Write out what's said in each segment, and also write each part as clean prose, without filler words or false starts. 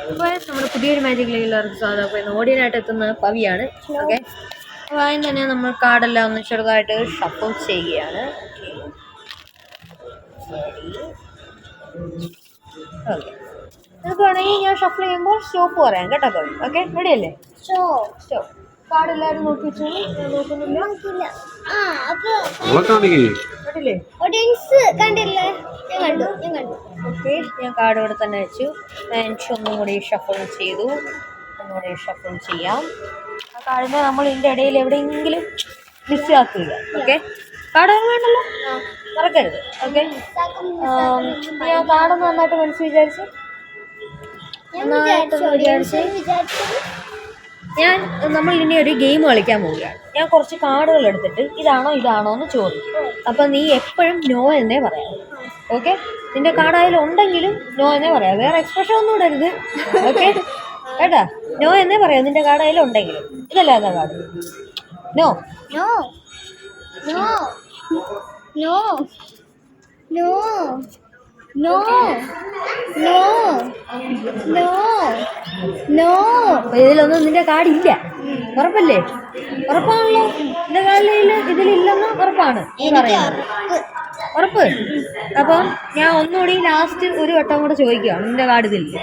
അപ്പോൾ നമ്മുടെ പുതിയൊരു മാജിക് എല്ലാവർക്കും സ്വാഗതം. അപ്പോൾ ഇന്ന് ഓഡിയനായിട്ട് എത്തുന്ന പവിയാണ്. ഓക്കെ, അപ്പോൾ ആദ്യം തന്നെ നമ്മൾ കാർഡെല്ലാം ഒന്ന് ചെറുതായിട്ട് ഷഫിൾ ചെയ്യുകയാണ്. ഓക്കെ, നിങ്ങൾക്ക് വേണമെങ്കിൽ ഞാൻ ഷഫിൾ ചെയ്യുമ്പോൾ സ്റ്റോപ്പ് പറയാം കേട്ടോ പവി. ഓക്കെ, റെഡി അല്ലേ? സ്റ്റോപ്പ്. കാർഡ് എല്ലാവരും നോക്കി വെച്ചു. നോക്കുന്നില്ല. ഓക്കെ, ഞാൻ കാർഡ് ഇവിടെ തന്നെ വെച്ചു. ഒന്നും കൂടി ഷഫിൾ ചെയ്തു. ഒന്നുകൂടി ഷഫിൾ ചെയ്യാം. ആ കാർഡിനെ നമ്മൾ ഇതിൻ്റെ ഇടയിൽ എവിടെയെങ്കിലും മിസ്സാക്കുക. ഓക്കെ, കാർഡ് വേണ്ടല്ലോ, മറക്കരുത്. ഓക്കെ, ഞാൻ കാർഡൊന്ന് നന്നായിട്ട് മനസ്സിൽ വിചാരിച്ച് നമ്മൾ ഇനി ഒരു ഗെയിം കളിക്കാൻ പോവുകയാണ്. ഞാൻ കുറച്ച് കാർഡുകൾ എടുത്തിട്ട് ഇതാണോ എന്ന് ചോദിക്കും. അപ്പം നീ എപ്പോഴും നോ എന്നേ പറയാം. ഓക്കെ, നിന്റെ കാർഡ് അതിലുണ്ടെങ്കിലും നോ എന്നേ പറയാം. വേറെ എക്സ്പ്രഷൻ ഒന്നും ഇടരുത്. ഓക്കെ കേട്ടാ, നോ എന്നേ പറയാം നിന്റെ കാർഡ് അതിലുണ്ടെങ്കിലും. ഇതല്ല എന്താ card? No no no no no no no no no. ഇതിലൊന്നും നിന്റെ കാർഡില്ല. ഉറപ്പല്ലേ? ഉറപ്പാണല്ലോ, നിന്റെ കാർഡിൽ ഇതിലില്ലെന്ന് ഉറപ്പാണ് പറയുന്നത്. ഉറപ്പ്? അപ്പം ഞാൻ ഒന്നുകൂടി ലാസ്റ്റ് ഒരു വട്ടം കൂടെ ചോദിക്കുകയാണ്, നിന്റെ കാർഡ് ഇതില്ല?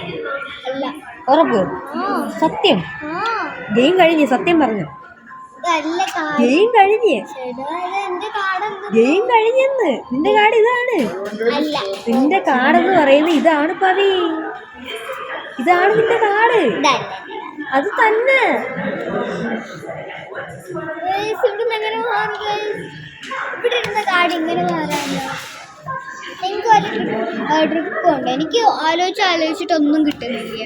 ഉറപ്പ്? സത്യം? ഗെയിം കഴിഞ്ഞ് സത്യം പറഞ്ഞു. ഗെയിം കഴിഞ്ഞെന്ന്. നിന്റെ കാർഡ് ഇതാണ്. നിന്റെ കാർഡെന്ന് പറയുന്നത് ഇതാണ് പവി. ഇതാണ് നിന്റെ കാർഡ്. അത് തന്നെ. എനിക്ക് ആലോചിച്ചിട്ടൊന്നും കിട്ടുന്നില്ല.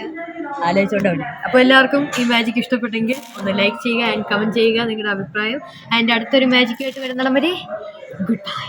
ആലോചിച്ചോണ്ട്. അപ്പോൾ എല്ലാവർക്കും ഈ മാജിക് ഇഷ്ടപ്പെട്ടെങ്കിൽ ഒന്ന് ലൈക്ക് ചെയ്യുക ആൻഡ് കമൻറ്റ് ചെയ്യുക നിങ്ങളുടെ അഭിപ്രായം. ആൻഡ് അടുത്തൊരു മാജിക്കായിട്ട് വരുന്നിടം വരെ ഗുഡ് ബൈ.